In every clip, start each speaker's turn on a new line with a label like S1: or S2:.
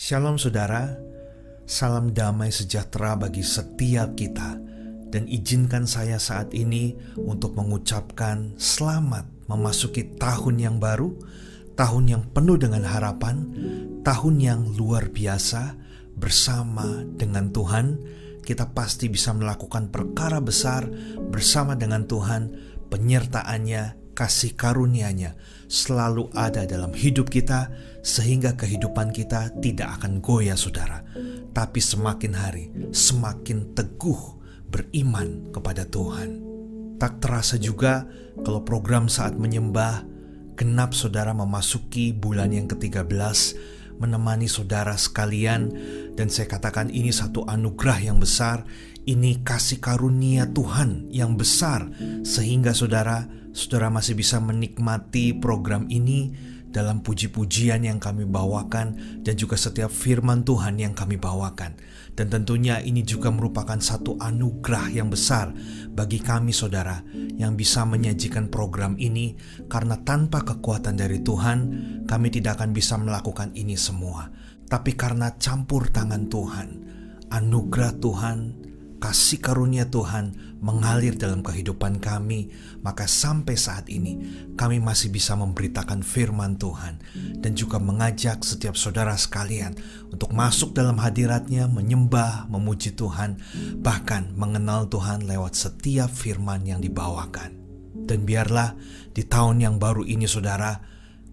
S1: Shalom saudara, salam damai sejahtera bagi setiap kita. Dan izinkan saya saat ini untuk mengucapkan selamat memasuki tahun yang baru, tahun yang penuh dengan harapan, tahun yang luar biasa. Bersama dengan Tuhan, kita pasti bisa melakukan perkara besar bersama dengan Tuhan. Penyertaannya, kasih karunia-Nya selalu ada dalam hidup kita, sehingga kehidupan kita tidak akan goyah saudara, tapi semakin hari semakin teguh beriman kepada Tuhan. Tak terasa juga kalau program Saat Menyembah genap saudara memasuki bulan yang ke-13, menemani saudara sekalian. Dan saya katakan ini satu anugerah yang besar, ini kasih karunia Tuhan yang besar, sehingga saudara masih bisa menikmati program ini dalam puji-pujian yang kami bawakan dan juga setiap firman Tuhan yang kami bawakan. Dan tentunya ini juga merupakan satu anugerah yang besar bagi kami saudara yang bisa menyajikan program ini, karena tanpa kekuatan dari Tuhan kami tidak akan bisa melakukan ini semua. Tapi karena campur tangan Tuhan, anugerah Tuhan, kasih karunia Tuhan mengalir dalam kehidupan kami, maka sampai saat ini kami masih bisa memberitakan firman Tuhan dan juga mengajak setiap saudara sekalian untuk masuk dalam hadirat-Nya, menyembah, memuji Tuhan, bahkan mengenal Tuhan lewat setiap firman yang dibawakan. Dan biarlah di tahun yang baru ini saudara,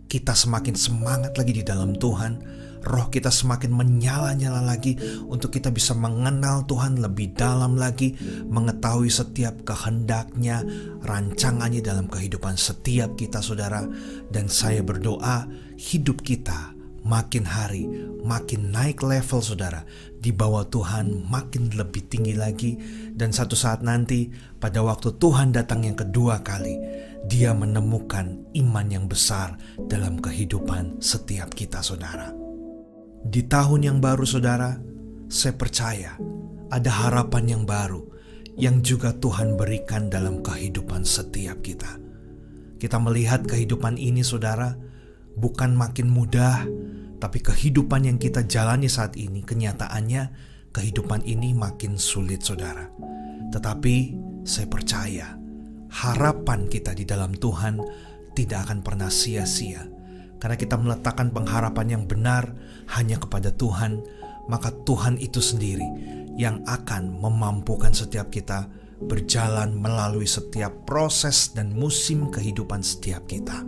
S1: kita semakin semangat lagi di dalam Tuhan. Roh kita semakin menyala-nyala lagi untuk kita bisa mengenal Tuhan lebih dalam lagi, mengetahui setiap kehendak-Nya, rancangannya dalam kehidupan setiap kita saudara. Dan saya berdoa hidup kita makin hari makin naik level saudara, di bawah Tuhan makin lebih tinggi lagi. Dan satu saat nanti pada waktu Tuhan datang yang kedua kali, Dia menemukan iman yang besar dalam kehidupan setiap kita saudara. Di tahun yang baru saudara, saya percaya ada harapan yang baru yang juga Tuhan berikan dalam kehidupan setiap kita. Kita melihat kehidupan ini saudara, bukan makin mudah, tapi kehidupan yang kita jalani saat ini, kenyataannya kehidupan ini makin sulit saudara. Tetapi saya percaya harapan kita di dalam Tuhan tidak akan pernah sia-sia. Karena kita meletakkan pengharapan yang benar hanya kepada Tuhan, maka Tuhan itu sendiri yang akan memampukan setiap kita berjalan melalui setiap proses dan musim kehidupan setiap kita.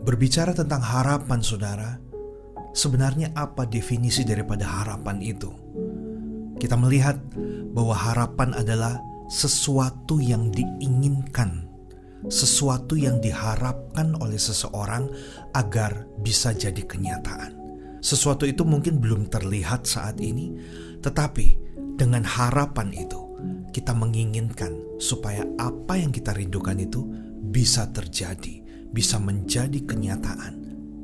S1: Berbicara tentang harapan saudara, sebenarnya apa definisi daripada harapan itu? Kita melihat bahwa harapan adalah sesuatu yang diinginkan, sesuatu yang diharapkan oleh seseorang agar bisa jadi kenyataan. Sesuatu itu mungkin belum terlihat saat ini, tetapi dengan harapan itu kita menginginkan supaya apa yang kita rindukan itu bisa terjadi, bisa menjadi kenyataan,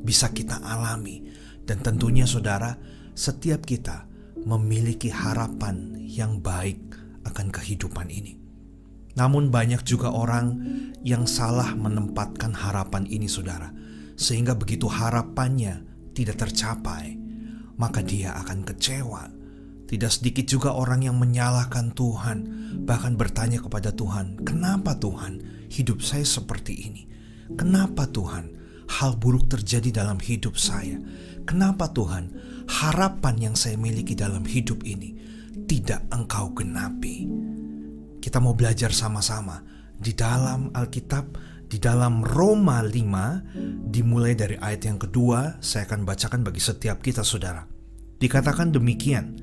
S1: bisa kita alami. Dan tentunya saudara, setiap kita memiliki harapan yang baik akan kehidupan ini. Namun banyak juga orang yang salah menempatkan harapan ini saudara, sehingga begitu harapannya tidak tercapai, maka dia akan kecewa. Tidak sedikit juga orang yang menyalahkan Tuhan, bahkan bertanya kepada Tuhan, "Kenapa Tuhan hidup saya seperti ini? Kenapa Tuhan hal buruk terjadi dalam hidup saya? Kenapa Tuhan harapan yang saya miliki dalam hidup ini tidak Engkau genapi?" Kita mau belajar sama-sama di dalam Alkitab, di dalam Roma 5, dimulai dari ayat yang kedua. Saya akan bacakan bagi setiap kita saudara. Dikatakan demikian,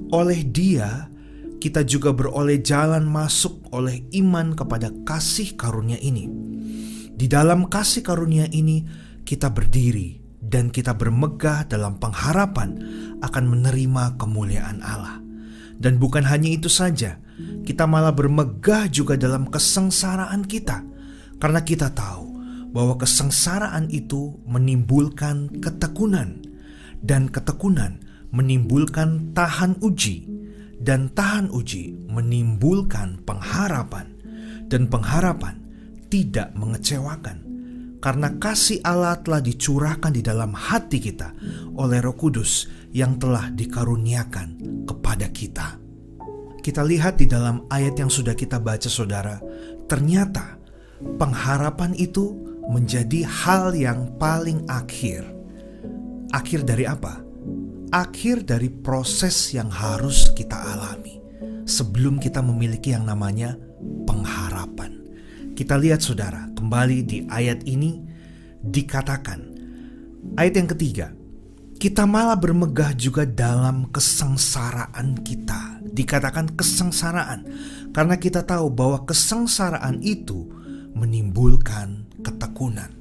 S1: oleh Dia kita juga beroleh jalan masuk oleh iman kepada kasih karunia ini. Di dalam kasih karunia ini kita berdiri dan kita bermegah dalam pengharapan akan menerima kemuliaan Allah. Dan bukan hanya itu saja, kita malah bermegah juga dalam kesengsaraan kita, karena kita tahu bahwa kesengsaraan itu menimbulkan ketekunan, dan ketekunan menimbulkan tahan uji, dan tahan uji menimbulkan pengharapan, dan pengharapan tidak mengecewakan, karena kasih Allah telah dicurahkan di dalam hati kita oleh Roh Kudus yang telah dikaruniakan kepada kita. Kita lihat di dalam ayat yang sudah kita baca saudara, ternyata pengharapan itu menjadi hal yang paling akhir. Akhir dari apa? Akhir dari proses yang harus kita alami sebelum kita memiliki yang namanya pengharapan. Kita lihat saudara, kembali di ayat ini dikatakan, ayat yang ketiga, kita malah bermegah juga dalam kesengsaraan kita. Dikatakan kesengsaraan karena kita tahu bahwa kesengsaraan itu menimbulkan ketekunan.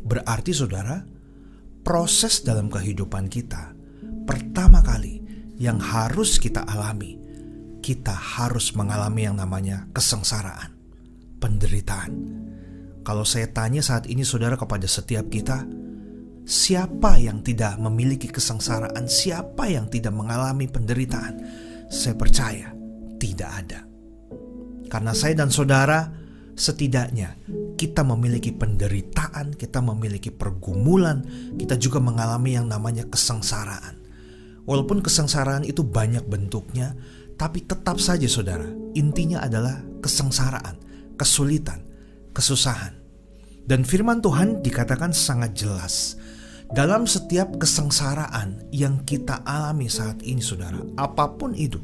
S1: Berarti saudara, proses dalam kehidupan kita pertama kali yang harus kita alami, kita harus mengalami yang namanya kesengsaraan, penderitaan. Kalau saya tanya saat ini saudara kepada setiap kita, siapa yang tidak memiliki kesengsaraan, siapa yang tidak mengalami penderitaan? Saya percaya tidak ada. Karena saya dan saudara setidaknya kita memiliki penderitaan, kita memiliki pergumulan, kita juga mengalami yang namanya kesengsaraan. Walaupun kesengsaraan itu banyak bentuknya, tapi tetap saja saudara, intinya adalah kesengsaraan, kesulitan, kesusahan. Dan firman Tuhan dikatakan sangat jelas, dalam setiap kesengsaraan yang kita alami saat ini saudara, apapun itu,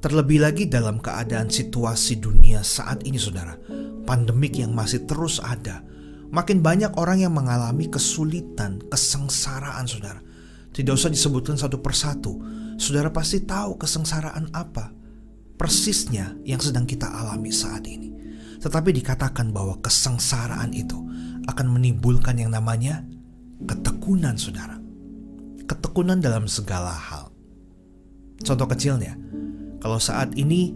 S1: terlebih lagi dalam keadaan situasi dunia saat ini saudara, pandemik yang masih terus ada, makin banyak orang yang mengalami kesulitan, kesengsaraan saudara. Tidak usah disebutkan satu persatu, saudara pasti tahu kesengsaraan apa persisnya yang sedang kita alami saat ini. Tetapi dikatakan bahwa kesengsaraan itu akan menimbulkan yang namanya ketekunan saudara. Ketekunan dalam segala hal. Contoh kecilnya, kalau saat ini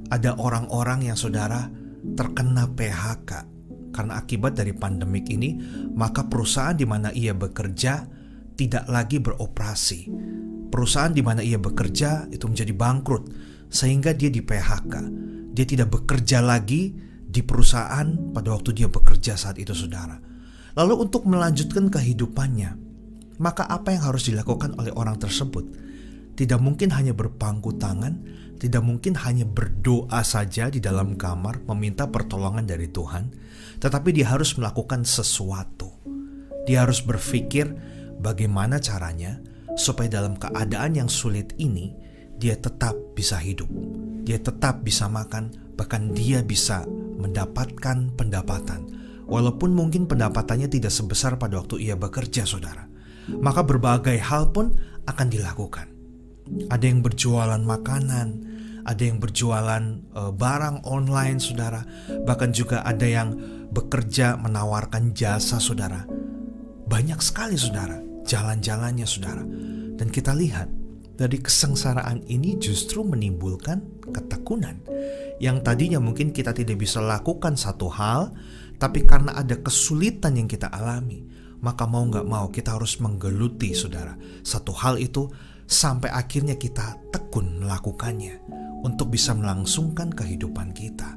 S1: ada orang-orang yang saudara terkena PHK karena akibat dari pandemik ini, maka perusahaan di mana ia bekerja tidak lagi beroperasi. Perusahaan di mana ia bekerja itu menjadi bangkrut sehingga dia di PHK. Dia tidak bekerja lagi di perusahaan pada waktu dia bekerja saat itu saudara. Lalu untuk melanjutkan kehidupannya, maka apa yang harus dilakukan oleh orang tersebut? Tidak mungkin hanya berpangku tangan, tidak mungkin hanya berdoa saja di dalam kamar meminta pertolongan dari Tuhan, tetapi dia harus melakukan sesuatu. Dia harus berpikir bagaimana caranya supaya dalam keadaan yang sulit ini dia tetap bisa hidup, dia tetap bisa makan, bahkan dia bisa mendapatkan pendapatan. Walaupun mungkin pendapatannya tidak sebesar pada waktu ia bekerja saudara, maka berbagai hal pun akan dilakukan. Ada yang berjualan makanan, ada yang berjualan barang online saudara, bahkan juga ada yang bekerja menawarkan jasa saudara. Banyak sekali saudara jalan-jalannya saudara. Dan kita lihat dari kesengsaraan ini justru menimbulkan ketekunan. Yang tadinya mungkin kita tidak bisa lakukan satu hal, tapi karena ada kesulitan yang kita alami, maka mau gak mau kita harus menggeluti saudara satu hal itu sampai akhirnya kita tekun melakukannya untuk bisa melangsungkan kehidupan kita.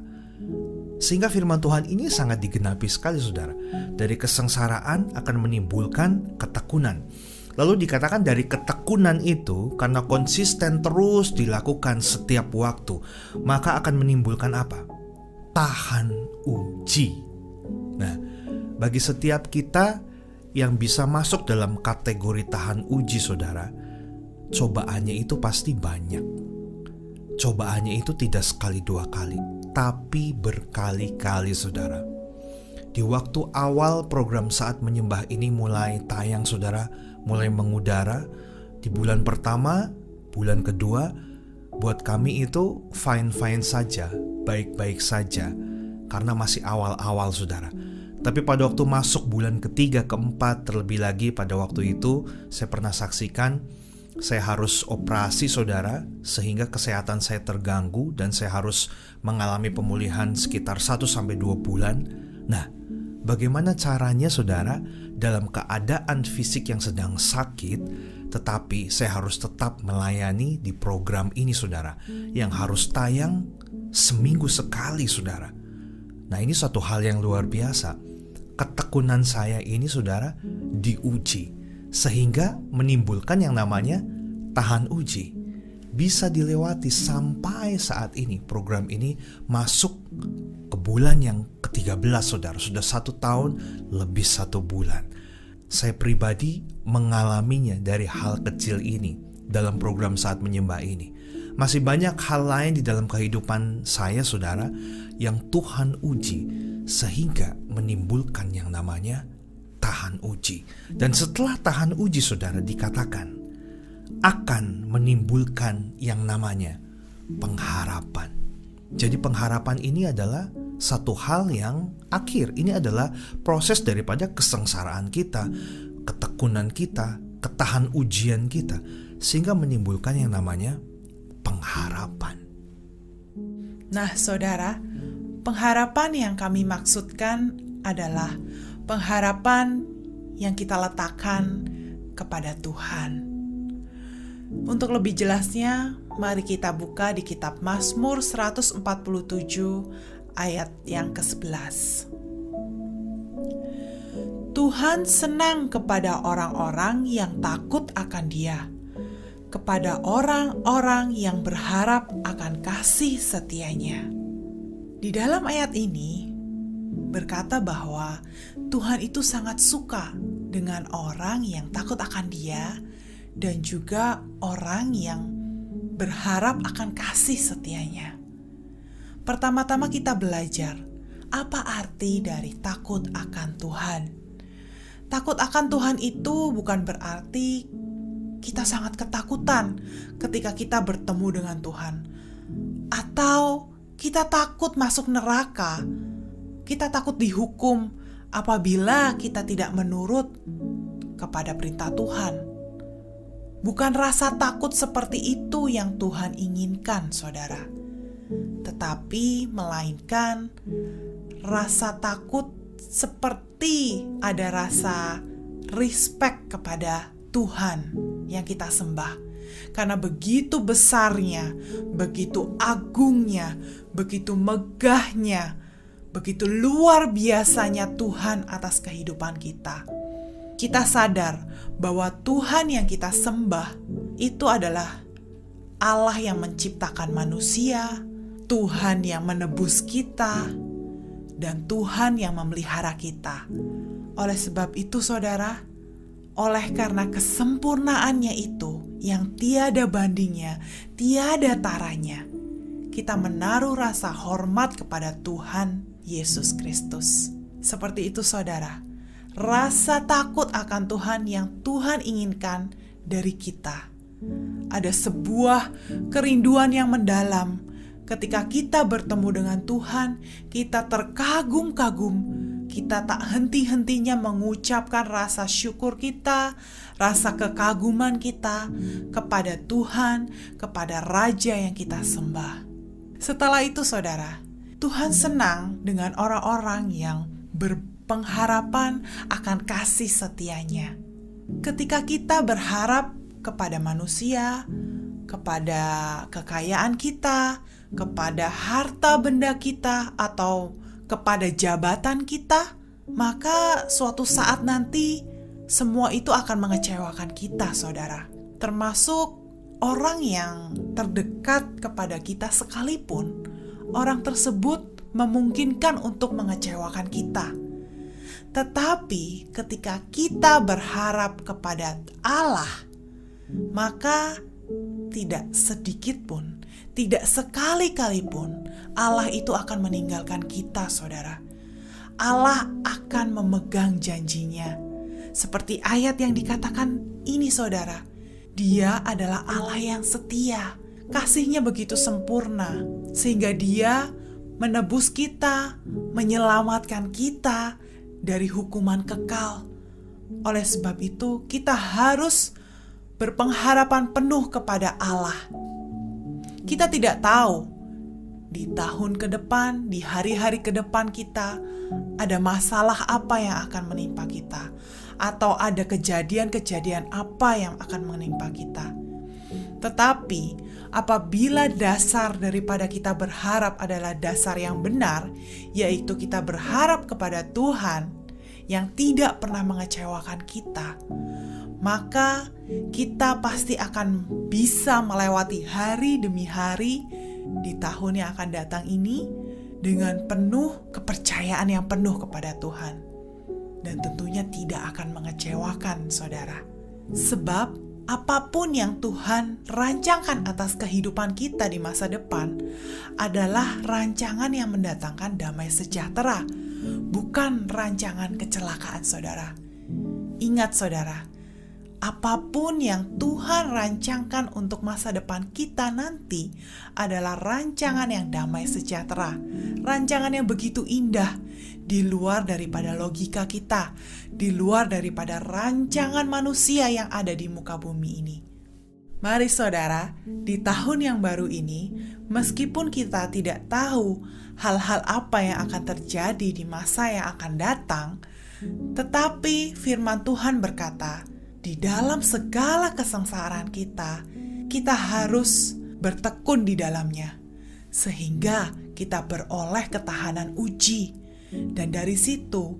S1: Sehingga firman Tuhan ini sangat digenapi sekali saudara. Dari kesengsaraan akan menimbulkan ketekunan. Lalu dikatakan dari ketekunan itu, karena konsisten terus dilakukan setiap waktu, maka akan menimbulkan apa? Tahan uji. Nah, bagi setiap kita yang bisa masuk dalam kategori tahan uji saudara, cobaannya itu pasti banyak. Cobaannya itu tidak sekali dua kali, tapi berkali-kali saudara. Di waktu awal program Saat Menyembah ini mulai tayang saudara, mulai mengudara, di bulan pertama, bulan kedua, buat kami itu fine-fine saja, baik-baik saja, karena masih awal-awal saudara. Tapi pada waktu masuk bulan ketiga, keempat, terlebih lagi pada waktu itu saya pernah saksikan, saya harus operasi saudara, sehingga kesehatan saya terganggu dan saya harus mengalami pemulihan sekitar 1-2 bulan. Nah, bagaimana caranya saudara dalam keadaan fisik yang sedang sakit, tetapi saya harus tetap melayani di program ini saudara, yang harus tayang seminggu sekali saudara. Nah, ini satu hal yang luar biasa. ketekunan saya ini, saudara, diuji, sehingga menimbulkan yang namanya tahan uji. Bisa dilewati sampai saat ini. Program ini masuk ke bulan yang ke-13, saudara. Sudah 1 tahun lebih 1 bulan. Saya pribadi mengalaminya dari hal kecil ini dalam program Saat Menyembah ini. Masih banyak hal lain di dalam kehidupan saya, saudara, yang Tuhan uji sehingga menimbulkan yang namanya tahan uji. Dan setelah tahan uji, saudara, dikatakan akan menimbulkan yang namanya pengharapan. Jadi pengharapan ini adalah satu hal yang akhir. Ini adalah proses daripada kesengsaraan kita, ketekunan kita, ketahan ujian kita, sehingga menimbulkan yang namanya pengharapan.
S2: Nah, saudara, pengharapan yang kami maksudkan adalah pengharapan yang kita letakkan kepada Tuhan. Untuk lebih jelasnya, mari kita buka di kitab Mazmur 147 ayat yang ke-11. Tuhan senang kepada orang-orang yang takut akan Dia, kepada orang-orang yang berharap akan kasih setia-Nya. Di dalam ayat ini berkata bahwa Tuhan itu sangat suka dengan orang yang takut akan Dia dan juga orang yang berharap akan kasih setia-Nya. Pertama-tama kita belajar apa arti dari takut akan Tuhan. Takut akan Tuhan itu bukan berarti kita sangat ketakutan ketika kita bertemu dengan Tuhan, atau kita takut masuk neraka, kita takut dihukum apabila kita tidak menurut kepada perintah Tuhan. Bukan rasa takut seperti itu yang Tuhan inginkan, saudara, tetapi melainkan rasa takut seperti ada rasa respect kepada Tuhan yang kita sembah. Karena begitu besarnya, begitu agungnya, begitu megahnya, begitu luar biasanya Tuhan atas kehidupan kita. Kita sadar bahwa Tuhan yang kita sembah itu adalah Allah yang menciptakan manusia, Tuhan yang menebus kita, dan Tuhan yang memelihara kita. Oleh sebab itu, saudara, oleh karena kesempurnaannya itu yang tiada bandingnya, tiada taranya, kita menaruh rasa hormat kepada Tuhan Yesus Kristus. Seperti itu, saudara, rasa takut akan Tuhan yang Tuhan inginkan dari kita. Ada sebuah kerinduan yang mendalam. Ketika kita bertemu dengan Tuhan, kita terkagum-kagum. Kita tak henti-hentinya mengucapkan rasa syukur kita, rasa kekaguman kita kepada Tuhan, kepada Raja yang kita sembah. Setelah itu, saudara, Tuhan senang dengan orang-orang yang berpengharapan akan kasih setia-Nya. Ketika kita berharap kepada manusia, kepada kekayaan kita, kepada harta benda kita, atau kepada jabatan kita, maka suatu saat nanti semua itu akan mengecewakan kita, saudara. Termasuk orang yang terdekat kepada kita sekalipun, orang tersebut memungkinkan untuk mengecewakan kita. Tetapi ketika kita berharap kepada Allah, maka tidak sedikit pun, tidak sekali-kali pun Allah itu akan meninggalkan kita, saudara. Allah akan memegang janjinya. Seperti ayat yang dikatakan ini, saudara. Dia adalah Allah yang setia. Kasih-Nya begitu sempurna, sehingga Dia menebus kita, menyelamatkan kita dari hukuman kekal. Oleh sebab itu, kita harus berpengharapan penuh kepada Allah. Kita tidak tahu di tahun ke depan, di hari-hari ke depan kita ada masalah apa yang akan menimpa kita, atau ada kejadian-kejadian apa yang akan menimpa kita. Tetapi apabila dasar daripada kita berharap adalah dasar yang benar, yaitu kita berharap kepada Tuhan, yang tidak pernah mengecewakan kita, maka kita pasti akan bisa melewati hari demi hari di tahun yang akan datang ini dengan penuh kepercayaan yang penuh kepada Tuhan. Dan tentunya tidak akan mengecewakan saudara. Sebab apapun yang Tuhan rancangkan atas kehidupan kita di masa depan adalah rancangan yang mendatangkan damai sejahtera, bukan rancangan kecelakaan saudara. Ingat saudara, apapun yang Tuhan rancangkan untuk masa depan kita nanti adalah rancangan yang damai sejahtera, rancangan yang begitu indah, di luar daripada logika kita, di luar daripada rancangan manusia yang ada di muka bumi ini. Mari saudara, di tahun yang baru ini, meskipun kita tidak tahu hal-hal apa yang akan terjadi di masa yang akan datang, tetapi firman Tuhan berkata, di dalam segala kesengsaraan kita, kita harus bertekun di dalamnya, sehingga kita beroleh ketahanan uji. Dan dari situ,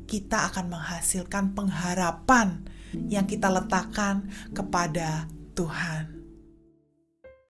S2: kita akan menghasilkan pengharapan yang kita letakkan kepada Tuhan.